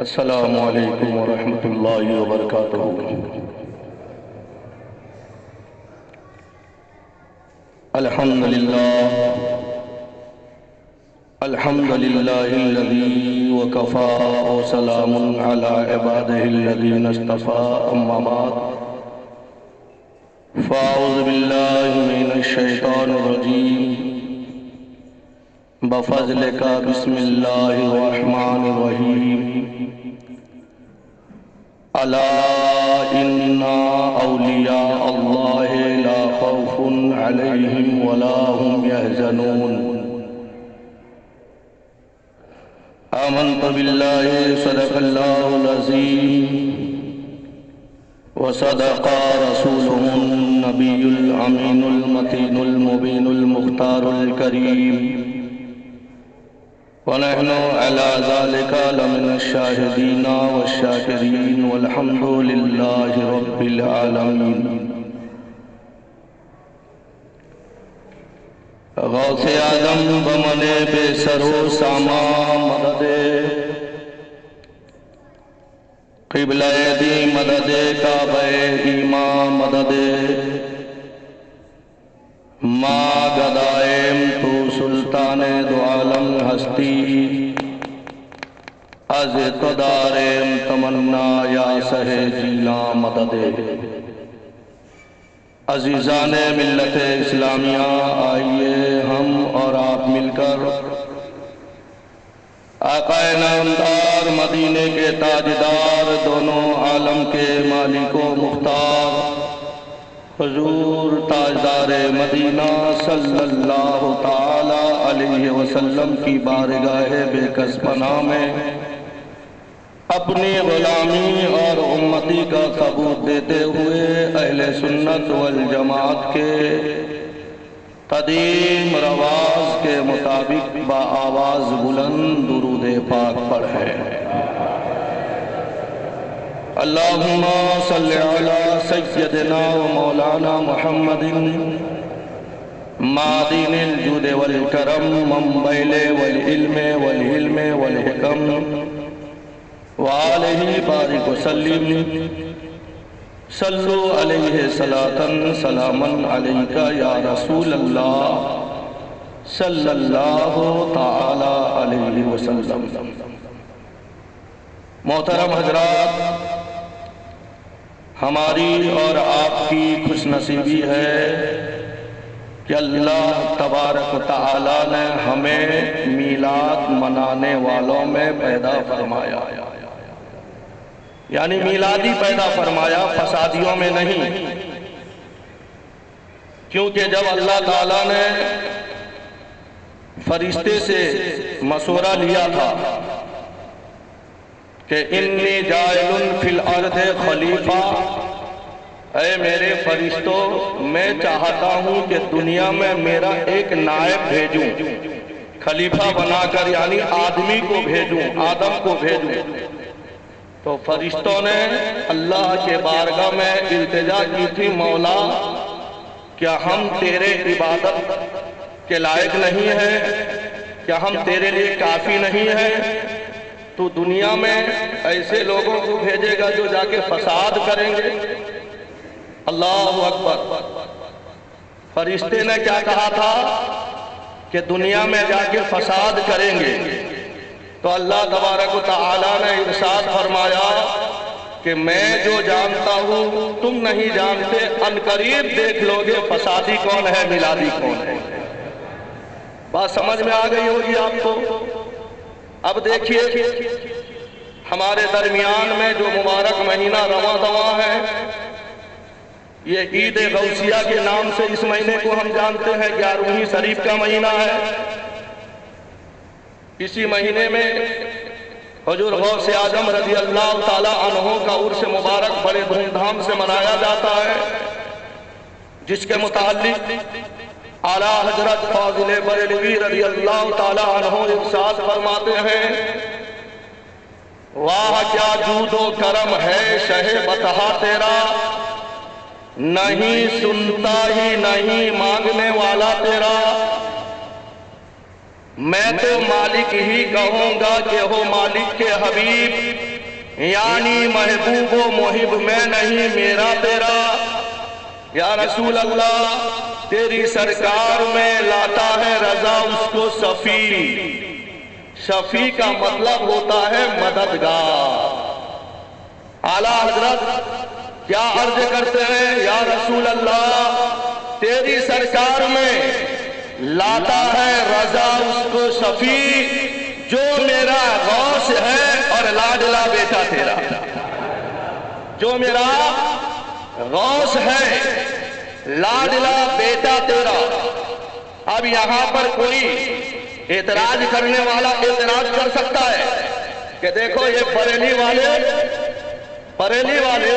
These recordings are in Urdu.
السلام علیکم ورحمۃ اللہ وبرکاتہ۔ الحمد للہ الذی وکفى وسلام علی عبادہ الذین اصطفى، اما بعد فاعوذ باللہ من الشیطان الرجیم، بفضلک بسم اللہ الرحمن الرحیم۔ الا ان اولیاء اللہ لا خوف علیہم ولا هم يحزنون۔ آمنت باللہ صدق اللہ العظیم وصدق رسولہ النبی الامین المتین المبین المختار الکریم، ونحن على ذلك لمن الشاہدین والشاکرین والحمد للہ رب العالمین۔ غوث اعظم بمن بے سر و ساما مدد، قبلہ دی مدد کعبہ ایمان مدد، ما گدائم تو سلطان دو عالم ہستی، از تو دارم تمنا یا سہ جیلا مدد۔ عزیزان ملت اسلامیہ، آئیے ہم اور آپ مل کر آقا نامدار، مدینے کے تاجدار، دونوں عالم کے مالک و مختار، حضور تاجدار مدینہ صلی اللہ تعالی علیہ وسلم کی بارگاہ بے کس پناہ میں اپنی غلامی اور امتی کا ثبوت دیتے ہوئے اہل سنت والجماعت کے قدیم رواج کے مطابق بآواز بلند درود پاک پڑھیں۔ اللہم صلی علی سیدنا و مولانا محمد، معدن الجود والکرم، منبع والعلم والحلم والحکم، وآلہ بارک وسلم۔ صلو علیہ صلاة سلاما علیکہ یا رسول اللہ صلی اللہ تعالی علیہ وسلم۔ محترم حضرات، ہماری اور آپ کی خوش نصیبی ہے کہ اللہ تبارک و تعالی نے ہمیں میلاد منانے والوں میں پیدا فرمایا، یعنی میلادی پیدا فرمایا، فسادیوں میں نہیں۔ کیونکہ جب اللہ تعالیٰ نے فرشتے سے مشورہ لیا تھا کہ انی جاعل فی الارض خلیفہ، اے میرے فرشتوں، میں چاہتا ہوں کہ دنیا میں میرا ایک نائب بھیجوں، خلیفہ بنا کر، یعنی آدمی کو بھیجوں، آدم کو بھیجوں۔ تو فرشتوں نے اللہ کے بارگاہ میں التجا کی تھی، مولا کیا ہم تیرے عبادت کے لائق نہیں ہیں؟ کیا ہم تیرے لیے کافی نہیں ہیں؟ تو دنیا میں ایسے لوگوں کو بھیجے گا جو جا کے فساد کریں گے؟ اللہ اکبر۔ فرشتے نے کیا کہا تھا کہ دنیا میں جا کے فساد کریں گے، تو اللہ تبارک و تعالی نے ارشاد فرمایا کہ میں جو جانتا ہوں تم نہیں جانتے، ان قریب دیکھ لو گے فسادی کون ہے، میلادی کون ہے۔ بات سمجھ میں آ گئی ہوگی آپ کو۔ اب دیکھیے ہمارے درمیان میں جو مبارک مہینہ رواں دواں ہے، یہ عید غوثیہ کے نام سے اس مہینے کو ہم جانتے ہیں، 11ویں شریف کا مہینہ ہے۔ اسی مہینے میں حضور غوث اعظم رضی اللہ تعالی عنہ کا عرس مبارک بڑے دھوم دھام سے منایا جاتا ہے، جس کے متعلق اعلیٰ حضرت فاضل بریلوی رضی اللہ تعالی عنہ ارشاد فرماتے ہیں، واہ کیا جود و کرم ہے شہ بطحا تیرا، نہیں سنتا ہی نہیں مانگنے والا تیرا، میں تو مالک ہی کہوں گا کہ ہو مالک کے حبیب، یعنی محبوب و محب میں نہیں میرا تیرا۔ یا رسول اللہ تیری سرکار میں لاتا ہے رضا اس کو شفیع۔ شفیع کا مطلب ہوتا ہے مددگار۔ اعلیٰ حضرت کیا عرض کرتے ہیں، یا رسول اللہ تیری سرکار میں لاتا ہے رضا اس کو شفیع، جو میرا غوث ہے اور لاڈلا بیٹا تیرا۔ جو میرا غوث ہے، لاڈلا بیٹا تیرا۔ اب یہاں پر کوئی اعتراض کرنے والا اعتراض کر سکتا ہے کہ دیکھو یہ بریلی والے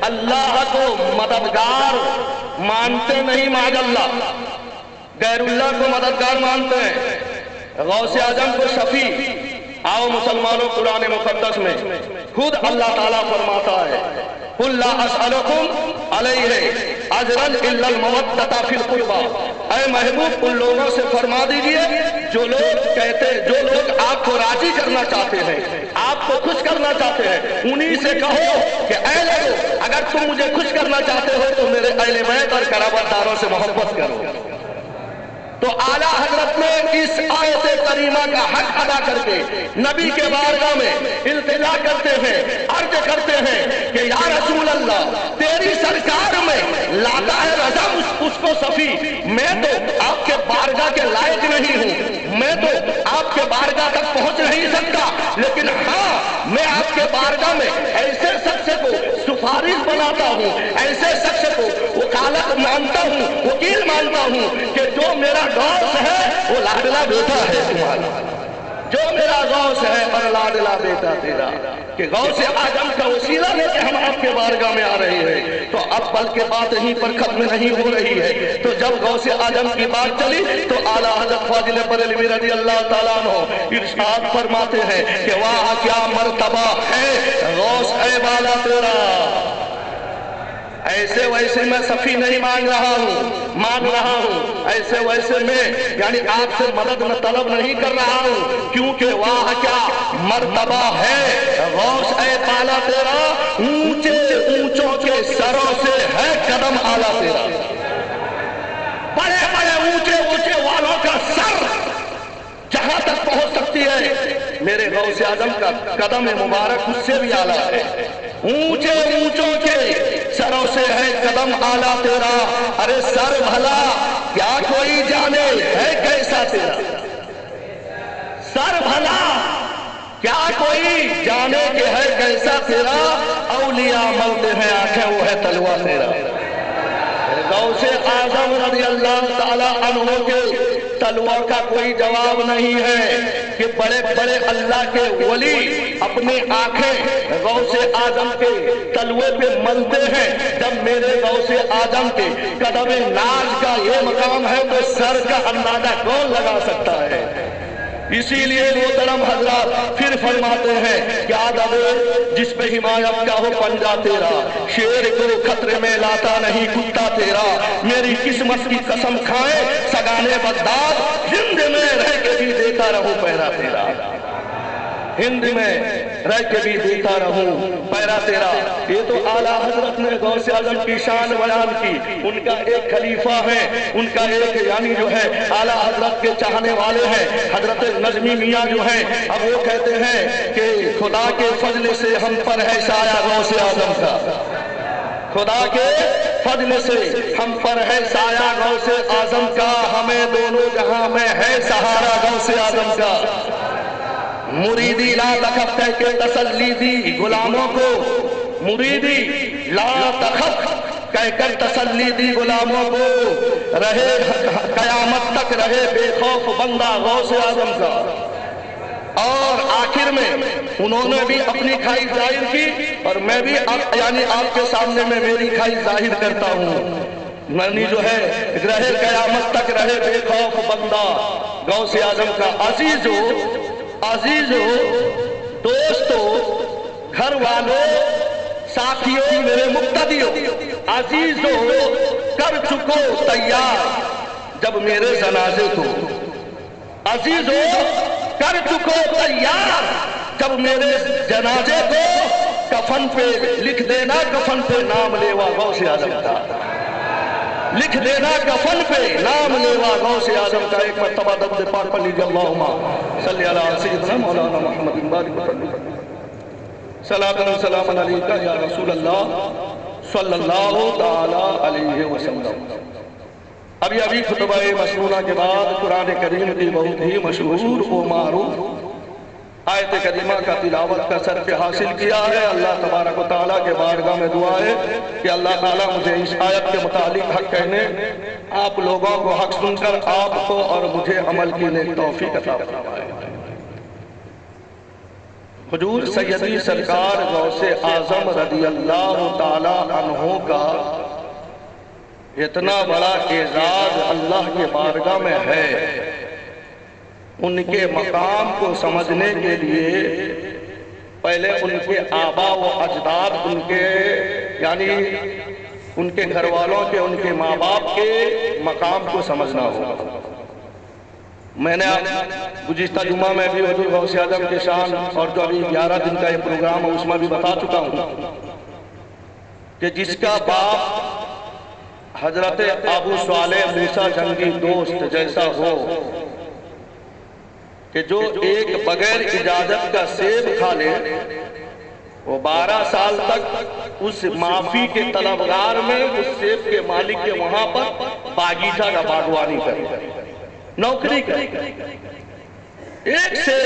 اللہ کو مددگار مانتے نہیں، معاذ اللہ غیر اللہ کو مددگار مانتے ہیں، غوث اعظم کو شفیع۔ آؤ مسلمانوں، قرآن مقدس میں خود اللہ تعالیٰ فرماتا ہے قُلْ لَا أَسْأَلُكُمْ عَلَيْهِ أَجْرًا إِلَّا الْمَوَدَّةَ فِي الْقُرْبَى۔ اے محبوب ان لوگوں سے فرما دیجئے جو لوگ آپ کو راضی کرنا چاہتے ہیں، آپ کو خوش کرنا چاہتے ہیں، انہی سے کہو کہ اے لوگو اگر تم مجھے خوش کرنا چاہتے ہو تو میرے اہل بیت اور قرابت داروں سے محبت کرو۔ تو اعلیٰ حضرت نے اس آیت کریمہ کا حق ادا کر کے نبی کے بارگاہ میں التجا کرتے ہیں، عرض کرتے ہیں کہ یا رسول اللہ تیری سرکار میں لاتا ہے رضا اس کو شفیع۔ میں تو آپ کے بارگاہ کے لائق نہیں ہوں، میں تو آپ کے بارگاہ تک پہنچ نہیں سکتا، لیکن ہاں میں آپ کے بارگاہ میں ایسے شخص کو سفارش بناتا ہوں، ایسے شخص کو وکالت مانتا ہوں، وکیل مانتا ہوں کہ جو میرا غوث ہے وہ لاڈلا بیٹا ہے تمہارا، جو میرا غوث ہے اور لاڈلا بیٹا تیرا۔ کہ غوث اعظم کا وسیلہ لے کے ہم آپ کے بارگاہ میں آ رہے ہیں، تو اب بلکہ بات یہیں پر ختم نہیں ہو رہی ہے۔ تو جب غوث اعظم کی بات چلی تو اعلیٰ حضرت فاضل بریلوی رضی اللہ تعالیٰ عنہ ارشاد فرماتے ہیں کہ واہ کیا مرتبہ ہے غوث اے بالا تیرا۔ ایسے ویسے میں شفیع نہیں مانگ رہا ہوں، ایسے ویسے میں یعنی آپ سے مدد میں طلب نہیں کر رہا ہوں، کیونکہ واہ کیا مرتبہ ہے غوث اے بالا تیرا، اونچے اونچوں کے سروں سے ہے قدم اعلیٰ تیرا۔ بڑے بڑے اونچے والوں کا سر جہاں تک پہنچ سکتی ہے، میرے غوث اعظم کا قدم مبارک اس سے بھی اعلیٰ ہے۔ اونچے اونچوں کے سروں سے ہے قدم اعلیٰ تیرا۔ ارے سر بھلا کیا کوئی جانے ہے کیسا تیرا، سر بھلا کیا کوئی جانے کہ ہے کیسا تیرا، اولیاء ملتے ہیں آنکھیں وہ ہے تلوا تیرا۔ غوث اعظم رضی اللہ تعالی عنہ کے تلوا کا کوئی جواب نہیں ہے کہ بڑے بڑے اللہ کے ولی اپنے آنکھیں غوث اعظم کے تلوے پہ ملتے ہیں۔ جب میرے غوث اعظم کے قدم ناز کا یہ مقام ہے تو سر کا اندازہ کون لگا سکتا ہے؟ اسی لیے محترم حضرات پھر فرماتے ہیں کہ آدم جس پہ حمایت کا ہو پنجہ تیرا، شیر کو خطرے میں لاتا نہیں کتا تیرا، میری قسمت کی قسم کھائے سگانے بغداد، ہند میں رہ کے بھی دیتا رہوں پیرا تیرا، ہند میں رہ کے بھی دیتا رہوں پیرا تیرا۔ یہ تو اعلیٰ حضرت نے غوث اعظم کی شان بیان کی، ان کا ایک خلیفہ ہے، ان کا ایک یعنی جو ہے اعلیٰ حضرت کے چاہنے والے ہیں حضرت نظمی میاں جو ہیں، اب وہ کہتے ہیں کہ خدا کے فضل سے ہم پر ہے سایہ غوث اعظم کا، خدا کے فضل سے ہم پر ہے سایہ غوث اعظم کا، ہمیں دونوں جہاں میں ہے سہارا غوث اعظم کا۔ مریدی لا تخف کہہ کے تسلی دی غلاموں کو، مریدی لا تخف کہہ کر تسلی دی غلاموں کو، رہے قیامت تک رہے بے خوف بندہ غوث اعظم کا۔ اور آخر میں انہوں نے بھی اپنی کھائی ظاہر کی اور میں بھی یعنی آپ کے سامنے میں میری کھائی ظاہر کرتا ہوں، یعنی جو ہے رہے قیامت تک رہے بے خوف بندہ غوث اعظم کا۔ عزیزو دوستو گھر والوں ساتھیوں میرے مقتدیوں، عزیزو کر چکو تیار جب میرے جنازے کو، عزیزو کر چکو تیار، جب میرے جنازے کو کفن پہ لکھ دینا، کفن پہ نام لیوا غوث اعظم کا، لکھ دینا کفن پہ نام لیوا غوث اعظم کا۔ ایک مرتبہ درود پاک پڑھ لیجیے، اللہم صلی علی سیدنا مولانا محمد بارک وسلم، صلاۃ و سلام علیکہ یا رسول اللہ صلی اللہ تعالی علیہ وسلم۔ ابھی خطبہ مسنونہ کے بعد قرآن کریم کی بہت ہی مشہور و معروف آیت کریمہ کا تلاوت کا سر پہ حاصل کیا ہے۔ اللہ تبارک و تعالیٰ کے بارگاہ میں دعا ہے کہ اللہ تعالیٰ مجھے اس آیت کے متعلق حق کہنے، آپ لوگوں کو حق سن کر آپ کو اور مجھے عمل کی نیک توفیق عطا فرمائے۔ حضور سیدی سرکار غوث اعظم رضی اللہ تعالیٰ عنہ کا اتنا بڑا اعزاز اللہ کے بارگاہ میں ہے، ان کے مقام کو سمجھنے کے لیے پہلے ان کے آبا و اجداد، ان کے یعنی ان کے گھر والوں کے، ان کے ماں باپ کے مقام کو سمجھنا ہوگا۔ میں نے گزشتہ جمعہ میں بھی حضور غوث اعظم کے شان اور جو ابھی 11 دن کا یہ پروگرام ہے اس میں بھی بتا چکا ہوں کہ جس کا باپ حضرت ابو صالح موسیٰ جنگی دوست جیسا ہو، کہ جو ایک بغیر اجازت کا سیب کھا لے، وہ 12 سال تک اس معافی کے طلبگار میں اس سیب کے مالک کے وہاں پر باغیچہ کا باغوانی کرے، نوکری کرے، ایک سے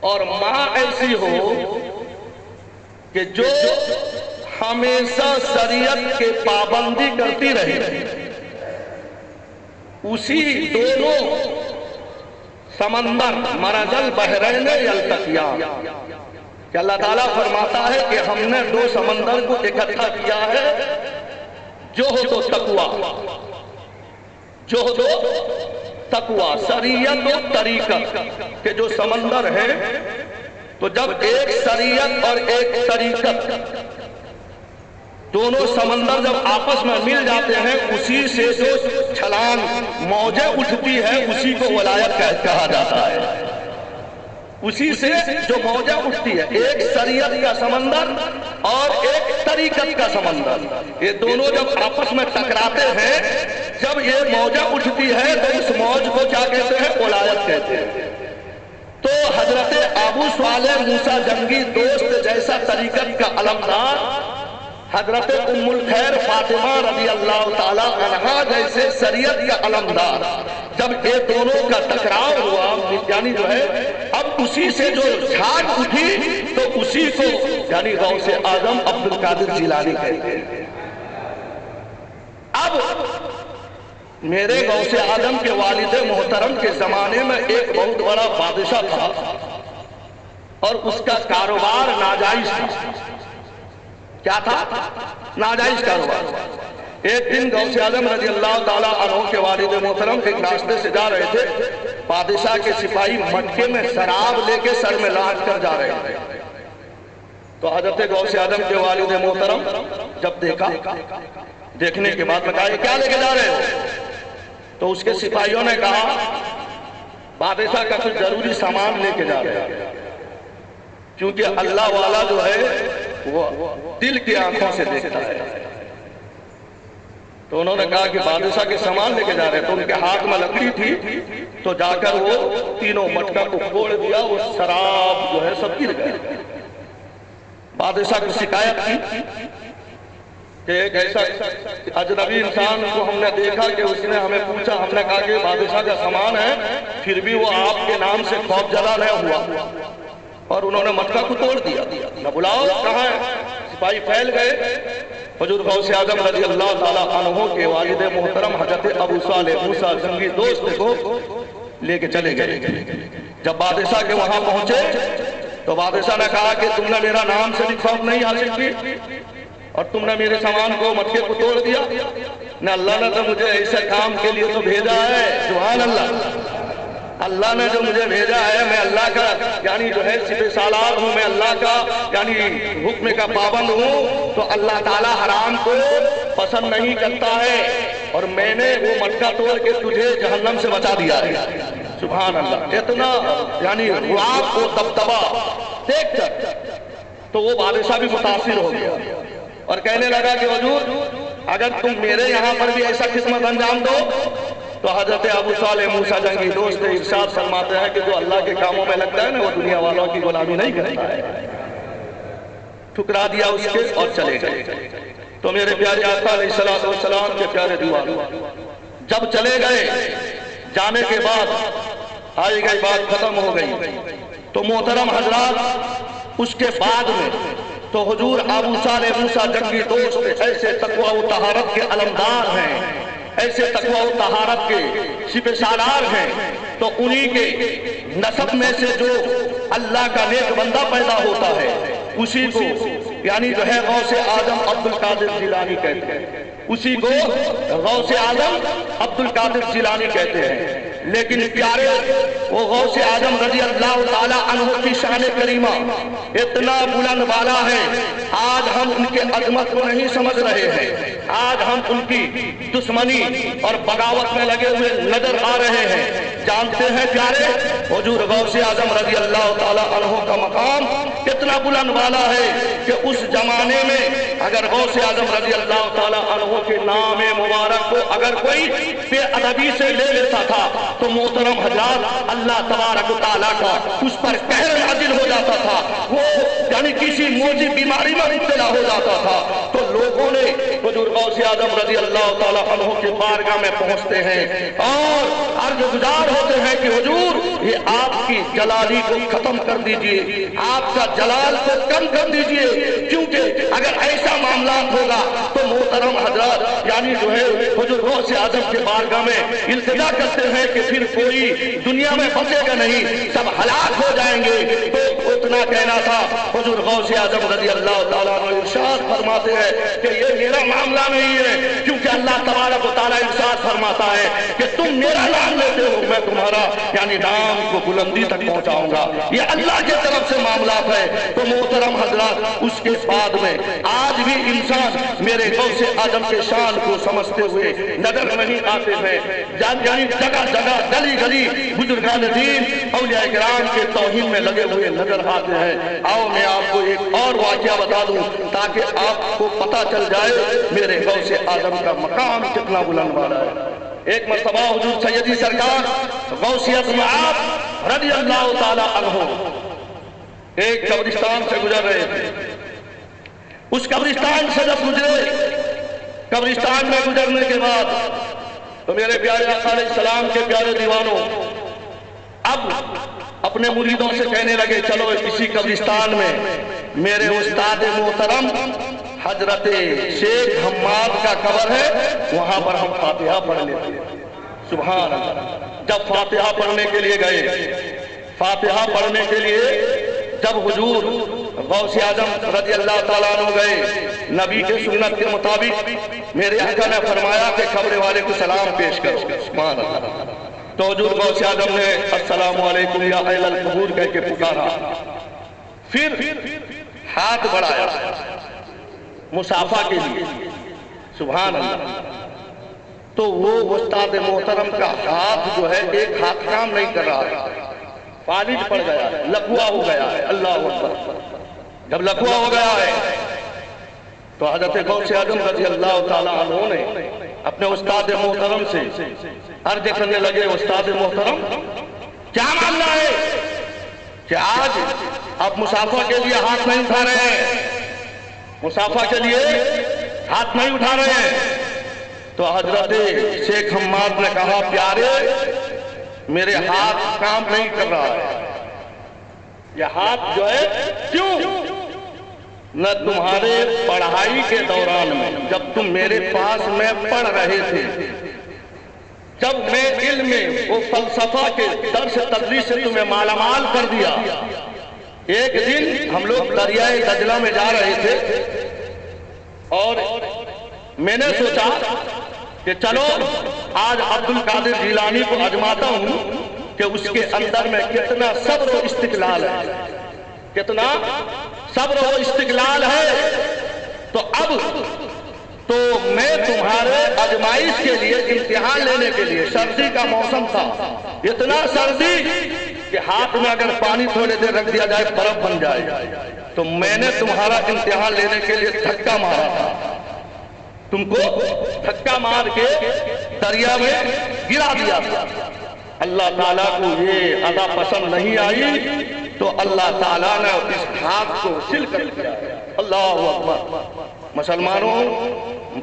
اور ماں ایسی ہو کہ جو ہمیشہ شریعت کے پابندی کرتی رہے، اسی دونوں سمندر مرج البحرین یلتقیان، کہ اللہ تعالیٰ فرماتا ہے کہ ہم نے 2 سمندر کو اکٹھا کیا ہے، جوہد و تقویٰ، جوہد و تقویٰ، شریعت و طریقت کہ جو سمندر ہے، تو جب ایک شریعت اور ایک طریقت دونوں سمندر جب آپس میں مل جاتے ہیں، اسی سے جو چھلانگ موجیں اٹھتی ہے اسی کو ولایت کہا جاتا ہے۔ اسی سے جو موجیں اٹھتی ہے، ایک شریعت کا سمندر اور ایک طریقت کا سمندر، یہ دونوں جب آپس میں ٹکراتے ہیں، جب یہ موجیں اٹھتی ہے تو اس موج کو کیا کہتے ہیں؟ ولایت کہتے ہیں۔ تو حضرت ابو صالح موسیٰ جنگی دوست جیسا طریقت کا علمدار، حضرت ام الخیر فاطمہ رضی اللہ تعالیٰ عنہا جیسے شریعت کا علمدار، جب یہ دونوں کا ٹکراؤ ہوا، یعنی جو ہے اب اسی سے جو جھاگ اٹھی تو اسی کو یعنی غوث اعظم عبد القادر جیلانی کہتے ہیں۔ اب میرے غوث اعظم کے والد محترم کے زمانے میں ایک بہت بڑا بادشاہ تھا اور اس کا کاروبار ناجائز تھا۔ کیا تھا؟ ناجائز کاروبار۔ ایک دن غوث اعظم رضی اللہ تعالیٰ عنہ کے والد محترم ایک راستے سے جا رہے تھے، بادشاہ کے سپاہی مٹکے میں شراب لے کے سر میں لاٹ کر جا رہے تھے، تو حضرت غوث اعظم کے والد محترم جب دیکھا، دیکھنے کے بعد بتایا کیا لے کے جا رہے ہو؟ تو اس کے سپاہیوں نے کہا بادشاہ کا کچھ ضروری سامان لے کے جا رہے ہیں، کیونکہ اللہ والا جو ہے وہ دل کی آنکھوں سے دیکھتا ہے۔ تو انہوں نے کہا کہ بادشاہ کے سامان لے کے جا رہے ہیں، تو ان کے ہاتھ میں لکڑی تھی، تو جا کر وہ تینوں مٹکا کو پھوڑ دیا، وہ شراب جو ہے سب گر گئے۔ بادشاہ کو شکایت کی کہ ایک ایسا اجنبی انسان کو ہم نے دیکھا کہ اس نے ہمیں پوچھا، ہم نے کہا کہ بادشاہ کا سامان ہے، پھر بھی وہ آپ کے نام سے خوف زدہ نہیں ہوا اور انہوں نے مٹکا کو توڑ دیا۔ نہ بلاؤ کہاں ہے؟ سپاہی پھیل گئے۔ حضور غوث اعظم رضی اللہ تعالیٰ عنہ کے والد محترم حضرت ابو صالح موسیٰ جنگی دوست کو لے کے چلے گئے۔ جب بادشاہ کے وہاں پہنچے تو بادشاہ نے کہا کہ تم نے میرا نام سے بھی خوف نہیں حاصل کی اور تم نے میرے سامان کو مٹکے کو توڑ دیا، نہ اللہ نے تو مجھے ایسے کام کے لیے تو بھیجا ہے۔ سبحان اللہ، اللہ نے جو مجھے بھیجا ہے، میں اللہ کا یعنی جو ہے سپہ سالار ہوں، میں اللہ کا یعنی حکم کا پابند ہوں، تو اللہ تعالیٰ حرام کو پسند نہیں کرتا ہے، اور میں نے وہ مٹکا توڑ کے تجھے جہنم سے بچا دیا ہے۔ سبحان اللہ، اتنا یعنی رعب کو دبدبا دیکھ کر تو وہ بادشاہ بھی متاثر ہو گیا اور کہنے لگا کہ حضور اگر تم میرے یہاں پر بھی ایسا خدمت انجام دو تو حضرت ابو صالح موسیٰ جنگی دوست ارشاد فرماتے ہیں کہ جو اللہ کے کاموں میں لگتا ہے نا وہ دنیا والوں کی غلامی نہیں کرتا ہے۔ ٹھکرا دیا اس کے اور چلے گئے۔ تو میرے پیارے آقا علیہ السلام کے پیارے دیوانوں، جب چلے گئے جانے کے بعد آئی گئی بات ختم ہو گئی تو محترم حضرات اس کے بعد میں تو حضور ابو صالح موسیٰ جنگی دوست ایسے تقوی و طہارت کے علمدار ہیں، ایسے تقوی و طہارت کے سپہ سالار ہیں، تو انہی کے نسب میں سے جو اللہ کا نیک بندہ پیدا ہوتا ہے اسی کو یعنی جو ہے غوث اعظم عبد القادر جیلانی کہتے ہیں، اسی کو غوث اعظم عبد القادر جیلانی کہتے ہیں۔ لیکن پیارے وہ غوث اعظم رضی اللہ تعالی عنہ کی شان کریمہ اتنا بلند بالا ہے، آج ہم ان کے عظمت کو نہیں سمجھ رہے ہیں، آج ہم ان کی دشمنی اور بغاوت میں لگے ہوئے نظر آ رہے ہیں۔ جانتے ہیں پیارے حضور غوث اعظم رضی اللہ تعالی عنہ کا مقام کتنا بلند بالا ہے کہ اس زمانے میں اگر غوث اعظم رضی اللہ تعالی عنہ کے نام مبارک کو اگر کوئی بے ادبی سے لے لیتا تھا تو محترم حضرات اللہ تبارک و تعالیٰ کا اس پر قہر نازل ہو جاتا تھا، وہ یعنی کسی موذی بیماری میں مبتلا ہو جاتا تھا۔ تو لوگوں نے حضور غوث اعظم رضی اللہ تعالیٰ عنہ کی بارگاہ میں پہنچتے ہیں اور عرض گزار ہوتے ہیں کہ حضور یہ آپ کی جلالی کو ختم کر دیجئے، آپ کا جلال کو کم کر دیجئے، کیونکہ اگر ایسا معاملات ہوگا تو محترم حضرات یعنی جو ہے حضور غوث اعظم کے بارگاہ میں التجا کرتے ہیں کہ پھر کوئی دنیا میں بچے گا نہیں، سب ہلاک ہو جائیں گے۔ تو اتنا کہنا تھا، حضور غوث اعظم رضی اللہ تعالیٰ عنہ ارشاد فرماتے ہیں کہ یہ میرا معاملہ نہیں ہے، کیونکہ اللہ تبارک و تعالیٰ ارشاد فرماتا ہے کہ تم میرا نام لیتے ہو میں تمہارا یعنی نام کو بلندی تک پہنچاؤں گا، یہ اللہ کی طرف سے معاملات ہے۔ تو محترم حضرات اس کے بعد میں آج بھی انسان میرے غوث اعظم کے شان کو سمجھتے ہوئے نظر نہیں آتے ہیں، یعنی جگہ جگہ گلی گلی بزرگان دین اولیاء کرام کے توہین میں لگے ہوئے نظر آتے ہیں۔ آؤ میں آپ کو ایک اور واقعہ بتا دوں تاکہ آپ کو پتہ چل جائے میرے غوث اعظم کا مقام کتنا بلند والا ہے۔ ایک مرتبہ حضور سیدی سرکار غوثیت معاب رضی اللہ تعالی عنہ ایک قبرستان سے گزر رہے تھے، اس قبرستان سے جب گزرے، قبرستان میں گزرنے کے بعد تو میرے پیارے آقا علیہ السلام کے پیارے دیوانوں اب اپنے مریدوں سے کہنے لگے چلو اسی قبرستان میں میرے استاد محترم حضرت شیخ حماد کا قبر ہے، وہاں پر ہم فاتحہ پڑھ لیتے ہیں۔ سبحان اللہ۔ جب فاتحہ پڑھنے کے لیے گئے، فاتحہ پڑھنے کے لیے جب حضور غوث اعظم رضی اللہ تعالیٰ عنہ گئے، نبی کے سنت کے مطابق میرے آقا نے فرمایا کہ قبر والے کو سلام پیش کرو۔ سبحان اللہ۔ تو حضور غوث اعظم نے السلام علیکم یا اہل القبور کہہ کے پکارا، پھر ہاتھ بڑھایا مصافحہ کے لیے۔ سبحان اللہ۔ تو وہ استاد محترم کا ہاتھ جو ہے ایک ہاتھ کام نہیں کر رہا ہے، فالج پڑ گیا ہے، لکوا ہو گیا ہے۔ اللہ اکبر۔ جب لکوا ہو گیا ہے تو حضرت غوث اعظم رضی اللہ تعالیٰ عنہ نے اپنے استاد محترم سے عرض کرنے لگے، استاد محترم کیا معاملہ ہے کہ آج آپ مصافحہ کے لیے ہاتھ نہیں اٹھا رہے ہیں، مصافحہ کے لیے ہاتھ نہیں اٹھا رہے ہیں؟ تو حضرت شیخ حماد نے کہا پیارے میرے ہاتھ کام نہیں کر رہا ہے، یہ ہاتھ جو ہے کیوں؟ نہ تمہارے پڑھائی کے دوران میں جب تم میرے پاس میں پڑھ رہے تھے، جب میں علم و فلسفہ کے درس تدریس سے تمہیں مالا مال کر دیا، ایک دن ہم لوگ دریائے دجلہ میں جا رہے تھے اور میں نے سوچا کہ چلو آج عبد القادر جیلانی کو آزماتا ہوں کہ اس کے اندر میں کتنا صبر و استقلال ہے، کتنا صبر و استقلال ہے۔ تو تو میں تمہارے آزمائش کے لیے، امتحان لینے کے لیے، سردی کا موسم تھا، اتنا سردی کہ ہاتھ میں اگر پانی تھوڑے دیر رکھ دیا جائے برف بن جائے، تو میں نے تمہارا امتحان لینے کے لیے دھکا مارا تھا، تم کو دھکا مار کے دریا میں گرا دیا تھا۔ اللہ تعالیٰ کو یہ ادا پسند نہیں آئی تو اللہ تعالیٰ نے اس ہاتھ کو سل کر دیا۔ اللہ اکبر۔ مسلمانوں،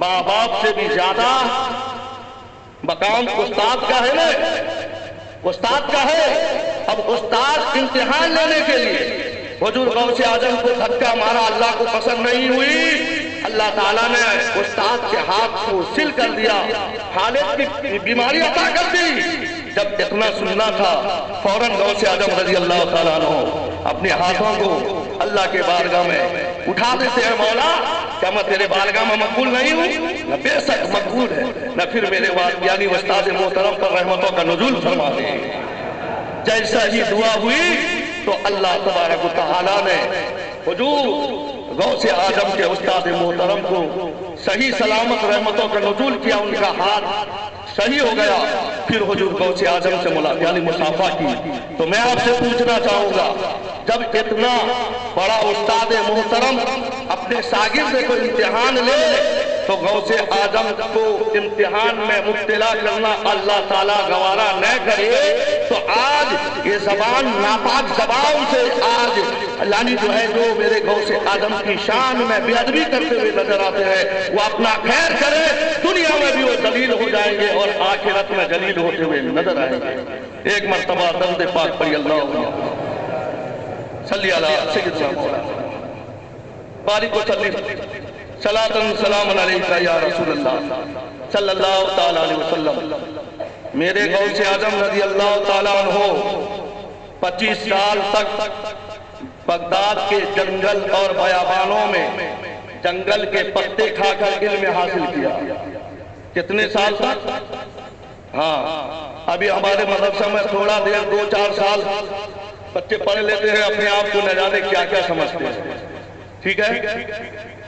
ماں باپ سے بھی زیادہ مقام استاد کا ہے نا، استاد کا ہے۔ اب استاد امتحان لینے کے لیے حضور غوث اعظم کو دھکا مارا، اللہ کو پسند نہیں ہوئی، اللہ تعالیٰ نے استاد کے ہاتھ کو سل کر دیا، خالد کی بیماری عطا کر دی۔ جب اتنا سننا تھا، فوراً غوث اعظم رضی اللہ تعالیٰ عنہ اپنے ہاتھوں کو اللہ کے بارگاہ میں اٹھا دیتے ہیں، مولا کیا میں تیرے بارگاہ میں مقبول نہیں ہوں؟ نہ بے شک مقبول ہے، نہ پھر میرے یعنی استاد محترم پر رحمتوں کا نزول فرما دے۔ جیسا ہی دعا ہوئی تو اللہ تبارک و تعالیٰ نے حضور غوث اعظم کے استاد محترم کو صحیح سلامت رحمتوں کا نزول کیا، ان کا ہاتھ صحیح ہو گیا۔ پھر حضور غوث اعظم سے ملاقات یعنی مصافحہ کی۔ تو میں آپ سے پوچھنا چاہوں گا، جب اتنا بڑا استاد محترم اپنے شاگرد کو امتحان لے تو غوث اعظم کو امتحان میں مبتلا کرنا اللہ تعالیٰ گوارا نہ کرے، تو آج یہ زبان ناپاک زبان سے آج یعنی جو ہے جو میرے غوث اعظم کی شان میں بے ادبی کرتے ہوئے نظر آتے ہیں، وہ اپنا خیر کرے، دنیا میں بھی وہ ذلیل ہو جائیں گے اور آخرت میں ذلیل ہوتے ہوئے نظر آئیں گے۔ ایک مرتبہ درود پاک پڑھی، اللہ صلی علی سیدنا مولانا بارک و سلم صلاۃ سلام علیکہ یا رسول اللہ صلی اللہ تعالی علیہ وسلم۔ میرے غوث اعظم رضی اللہ تعالیٰ عنہ 25 سال تک بغداد کے جنگل اور بیابانوں میں جنگل کے پتے کھا کر علم حاصل کیا۔ کتنے سال تک؟ ہاں، ابھی ہمارے مدرسہ میں تھوڑا دیر 2-4 سال بچے پڑھ لیتے ہیں، اپنے آپ کو نہ جانے کیا کیا سمجھتے ہیں، ٹھیک ہے؟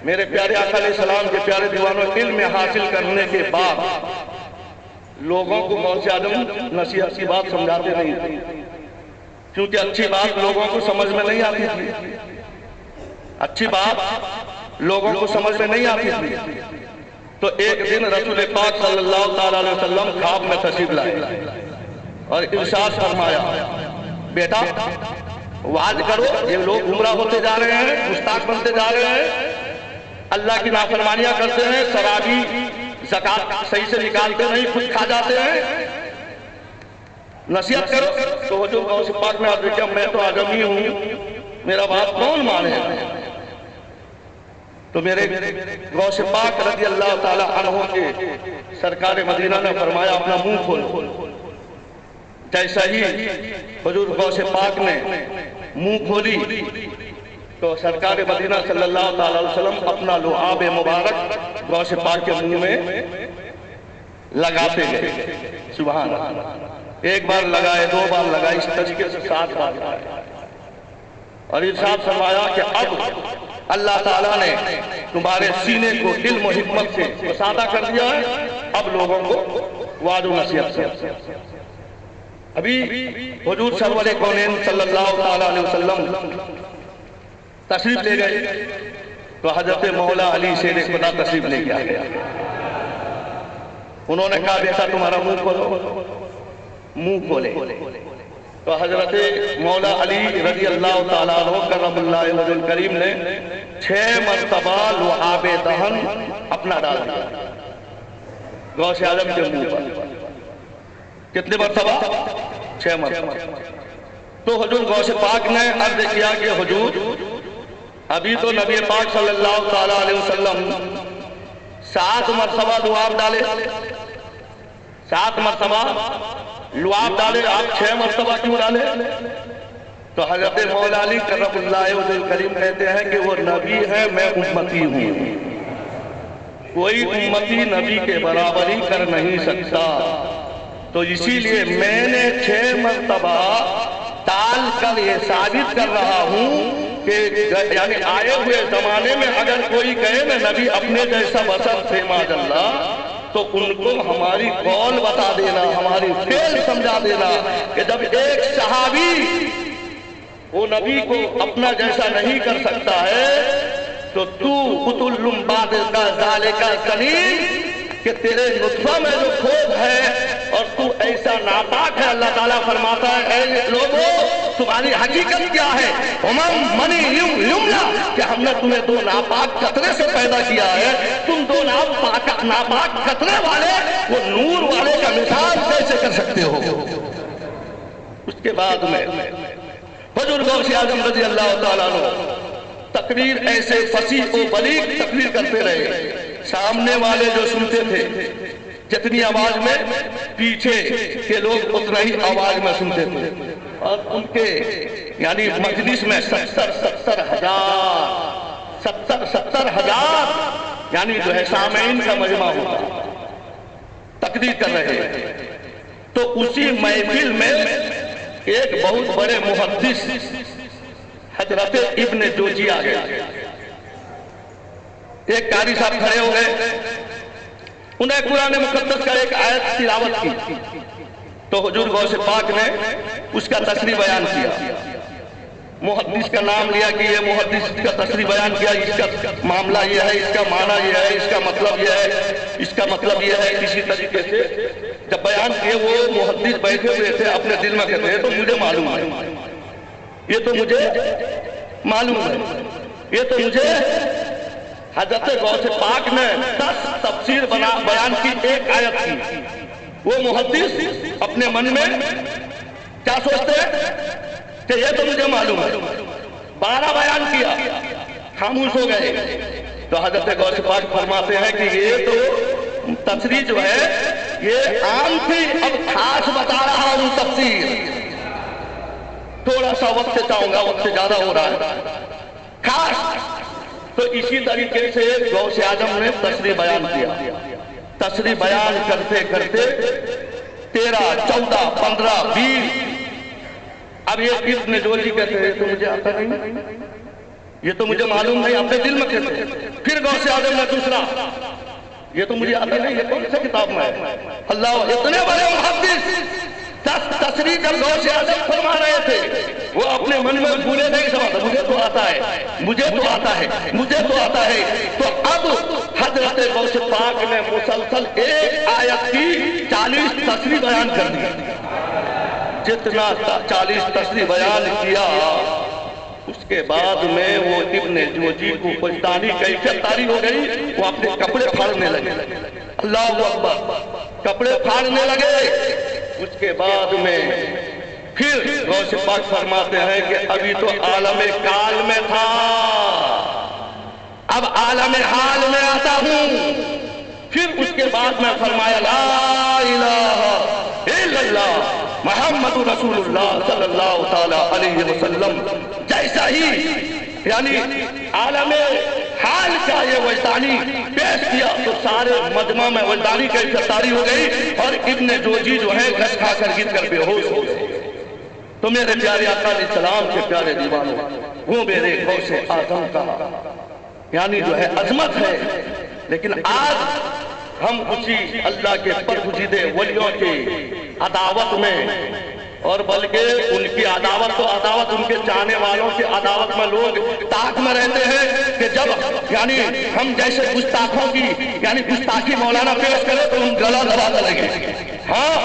میرے پیارے آقا علیہ السلام کے پیارے دیوانوں، علم حاصل کرنے کے بعد لوگوں کو غوث اعظم نصیحت کی بات سمجھاتے نہیں تھے، کیونکہ اچھی بات لوگوں کو سمجھ میں نہیں آتی تھی، اچھی بات لوگوں کو سمجھ میں نہیں آتی تھی۔ تو ایک دن رسول پاک صلی اللہ تعالیٰ علیہ وسلم خواب میں تشریف لائے اور ارشاد فرمایا، بیٹا وعظ کرو، یہ لوگ گمراہ ہوتے جا رہے ہیں، گستاخ بنتے جا رہے ہیں، اللہ کی نافرمانیاں کرتے ہیں، شرابی زکات صحیح سے نکالتے نہیں، خود کھا جاتے ہیں، نصیحت کرو۔ تو حضور غوث پاک نے عرض کیا، میں تو اعظمی ہوں، میرا بات کون مانے؟ تو میرے غوث پاک رضی اللہ تعالی عنہ کے سرکار مدینہ نے فرمایا، اپنا منہ کھول۔ جیسا ہی حضور غوث پاک نے منہ کھولی تو سرکار مدینہ صلی اللہ تعالی علیہ وسلم اپنا لعاب مبارک غوث پاک کے منہ میں لگاتے گئے۔ سبحان اللہ، ایک بار لگائے، 2 بار لگائے، اس طریقے سے 7 بار لگائے، اور ارشاد فرمایا کہ اب اللہ تعالیٰ نے تمہارے سینے کو علم و حکمت سے سادہ کر دیا ہے، اب لوگوں کو وعظ و نصیحت سے۔ ابھی حضور سرور کونین صلی اللہ تعالیٰ علیہ وسلم تشریف لے گئے تو حضرت مولا علی شیر خدا تشریف لے کے آ گیا۔ انہوں نے کہا، بیٹا تمہارا منہ کھولو، منہ کھولے تو حضرت مولا علی رضی اللہ تعالیٰ عنہ کرم اللہ وجہ الکریم نے 6 مرتبہ لعاب دہن اپنا ڈال دیا غوث اعظم کے منہ پر۔ کتنے مرتبہ؟ 6 مرتبہ۔ تو حضور غوث پاک نے عرض کیا کہ حضور ابھی تو نبی پاک صلی اللہ تعالیٰ علیہ وسلم 7 مرتبہ لعاب ڈالے، 7 مرتبہ لعاب ڈالے، آپ 6 مرتبہ کیوں ڈالے؟ تو حضرت مولا علی کرم اللہ وجہ الکریم کہتے ہیں کہ وہ نبی ہے، میں امتی ہوں، کوئی امتی نبی کے برابری کر نہیں سکتا، تو اسی لیے میں نے 6 مرتبہ ٹال کر یہ ثابت کر رہا ہوں کہ کہ یعنی آئے ہوئے زمانے میں اگر کوئی کہے نا نبی اپنے جیسا بشر تھے ماذ اللہ، تو ان کو ہماری قول بتا دینا، ہماری فعل سمجھا دینا کہ جب ایک صحابی وہ نبی کو اپنا جیسا نہیں کر سکتا ہے تو قتل بعد کا ذالک سنین، کہ تیرے نطفہ میں جو کھوج ہے اور تو ایسا ناپاک ہے۔ اللہ تعالیٰ فرماتا ہے اے لوگوں تمہاری حقیقت کیا ہے، منی یمنا، کہ ہم نے تمہیں دو ناپاک قطرے سے پیدا کیا ہے، تم دو ناپاک قطرے والے وہ نور والے کا مثال کیسے کر سکتے ہو؟ اس کے بعد میں حضور غوث اعظم رضی اللہ تعالیٰ عنہ تقریر ایسے فصیح و بلیغ تقریر کرتے رہے، سامنے والے جو سنتے تھے جتنی آواز میں، پیچھے کے لوگ اتنا ہی آواز میں سنتے تھے، اور ان کے یعنی مجلس میں 70 ہزار یعنی جو ہے سامعین کا مجمع ہوتا، تقریر کر رہے۔ تو اسی محفل میں ایک بہت بڑے محدث حضرت ابن جوزی آ گئے۔ ایک قاری صاحب کھڑے ہو گئے، انہیں قرآن مقدس کا ایک آیت تلاوت کی، تو حضور غوث پاک نے اس کا تشریح بیان کیا، محدث کا نام لیا کہ یہ محدث کا تشریح بیان کیا، اس کا معاملہ یہ ہے، اس کا معنی یہ ہے، اس کا مطلب یہ ہے، اس کا مطلب یہ ہے۔ اسی طریقے سے جب بیان کیے وہ محدث بیٹھے ہوئے تھے، اپنے دل میں کہتے ہیں تو مجھے معلوم ہے، یہ تو مجھے معلوم ہے، یہ تو مجھے۔ حضرت غوث پاک نے 10 تفسیر بیان کی ایک آیت کی، وہ محدث اپنے من میں کیا سوچتے ہیں کہ یہ تو مجھے معلوم ہے، 12 بیان کیا، خاموش ہو گئے۔ تو حضرت غوث پاک فرماتے ہیں کہ یہ تو تفسیر جو ہے یہ عام تھی، اب خاص بتا رہا ہوں تفسیر، تھوڑا سا وقت چاہوں گا، وقت زیادہ ہو رہا ہے، خاص۔ تو اسی طریقے سے غوث اعظم نے تشریح بیان کیا، تشریح بیان کرتے کرتے 13 14 15 20، اب یہ ابن جوزی کہتے ہیں تو مجھے آتا نہیں، یہ تو مجھے معلوم نہیں، اپنے دل میں کہتے ہیں۔ پھر غوث اعظم نے دوسرا، یہ تو مجھے آتا نہیں، یہ کون سے کتاب میں ہے؟ اللہ، اتنے بڑے محدث 10 تشریح جب غوث اعظم فرما رہے تھے، وہ اپنے من میں بھولے نہیں سمجھتا، مجھے تو آتا ہے، مجھے تو آتا ہے، مجھے تو آتا ہے۔ تو اب حضرت غوث پاک نے مسلسل ایک آیت کی 40 تشریح بیان کر دی، جتنا 40 تشریح بیان کیا، اس کے بعد میں وہ ابن جوزی کو وجدانی کیفیت طاری ہو گئی، وہ اپنے کپڑے پھاڑنے لگے، اللہ اکبر، کپڑے پھاڑنے لگے۔ اس کے بعد میں پھر غوث پاک فرماتے ہیں کہ ابھی تو عالم کال میں تھا، اب عالم حال میں آتا ہوں۔ پھر اس کے بعد میں فرمایا لا الہ الا اللہ محمد رسول اللہ صلی اللہ تعالی علیہ وسلم، جیسا ہی یعنی عالم حال کا یہ وجدانی پیش کیا تو سارے مجمع میں وجدانی کیفیت طاری ہو گئی، اور ابن جوزی جو ہے گھس کھا کر گر کر بے ہوش ہو گئے۔ تو میرے پیارے آقا علیہ السلام کے پیارے دیوانوں، وہ میرے غوث اعظم کا یعنی جو ہے عظمت ہے۔ لیکن آج ہم اسی اللہ کے برگزیدے ولیوں کی عداوت میں، اور بلکہ ان کی عداوت تو عداوت، ان کے چاہنے والوں کی عداوت میں لوگ تاک میں رہتے ہیں کہ جب یعنی ہم جیسے گستاخوں کی یعنی گستاخی مولانا پیش کرے تو ہم گلا دبانے لگے۔ ہاں،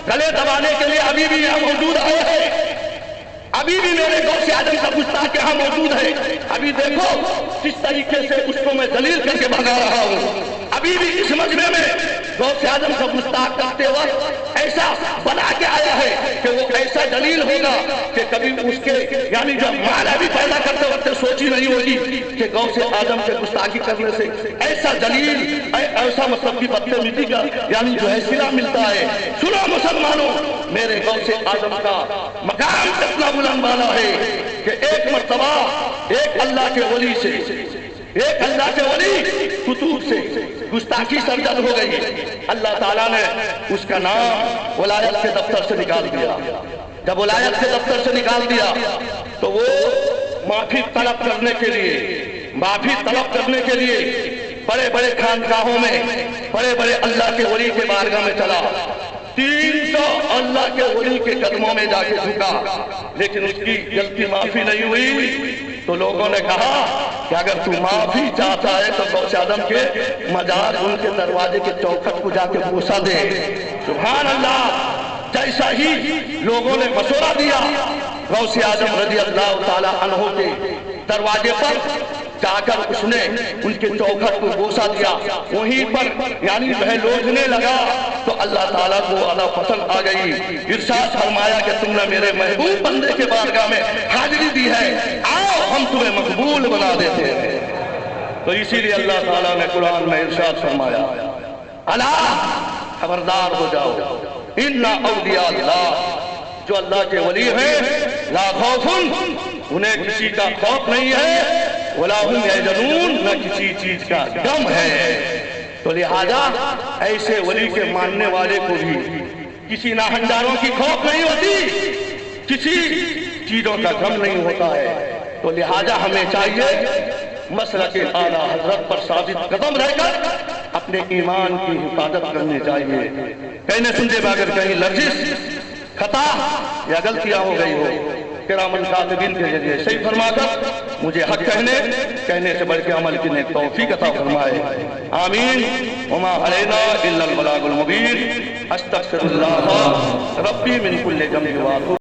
گلے دبانے کے لیے ابھی بھی یہاں موجود آئے ہیں، ابھی بھی میرے غوث اعظم کا گستاخ یہاں موجود ہے۔ ابھی دیکھو کس طریقے سے اس کو میں ذلیل کر کے بھگا رہا ہوں۔ ابھی بھی اس مجمع میں غوث اعظم کا گستاخ کرتے وقت ایسا بنا کے آیا ہے کہ وہ ایسا دلیل ہوگا کہ کبھی اس کے یعنی جو معنی بھی پیدا کرتے وقت سوچی نہیں ہوگی کہ غوث اعظم سے گستاخی کرنے سے ایسا دلیل، ایسا مطلب کی بدتمیزی کا یعنی جو ہے صلہ ملتا ہے۔ سنو مسلمانوں، میرے غوث اعظم کا مقام اتنا بلند والا ہے کہ ایک مرتبہ ایک اللہ کے ولی سے، ایک اللہ کے ولی خطوط سے گستاخی سرزد ہو گئی، اللہ تعالیٰ نے اس کا نام ولایت کے دفتر سے نکال دیا۔ جب ولایت کے دفتر سے نکال دیا تو وہ معافی طلب کرنے کے لیے بڑے بڑے خانقاہوں میں بڑے بڑے اللہ کے ولی کے بارگاہ میں چلا، 300 اللہ کے ولی کے قدموں میں جا کے جھکا، لیکن اس کی غلطی معافی نہیں ہوئی۔ تو لوگوں نے کہا کہ اگر تو معافی چاہتا ہے تو غوث اعظم کے مزار ان کے دروازے کے چوکھٹ کو جا کے بوسہ دے۔ سبحان اللہ! جیسا ہی لوگوں نے مشورہ دیا، غوث اعظم رضی اللہ تعالی عنہ کے دروازے پر جا کر اس نے ان کے چوکھٹ کو بوسہ دیا، وہیں پر یعنی لوٹنے لگا تو اللہ تعالیٰ کو اعلیٰ پسند آ گئی۔ ارشاد فرمایا کہ تم نے میرے محبوب بندے کے بارگاہ میں حاضری دی ہے، آؤ ہم تمہیں مقبول بنا دیتے ہیں۔ تو اسی لیے اللہ تعالیٰ نے قرآن میں ارشاد فرمایا، الا خبردار ہو جاؤ، انا اولیاء اللہ، جو اللہ کے ولی ہیں، لا خوف، انہیں کسی کا خوف نہیں ہے، ولا هم يحزنون، نہ کسی چیز کا غم ہے۔ تو لہذا ایسے ولی کے ماننے والے کو بھی کسی ناہنجاروں کی خوف نہیں ہوتی، کسی چیزوں کا غم نہیں ہوتا ہے۔ تو لہذا ہمیں چاہیے مسلک اعلیٰ حضرت پر ثابت قدم رہ کر اپنے ایمان کی حفاظت کرنی چاہیے۔ کہنے سنجے میں اگر کہیں لفظ خطا یا غلطیاں ہو گئی ہو، کرامن کاتبین کے ذریعے صحیح فرما کر مجھے حق کہنے سے بڑھ کے عمل کی توفیق عطا فرمائے، آمین۔ وما علینا الا البلاغ المبین۔ استغفر اللہ ربی من کل ذنب واتوب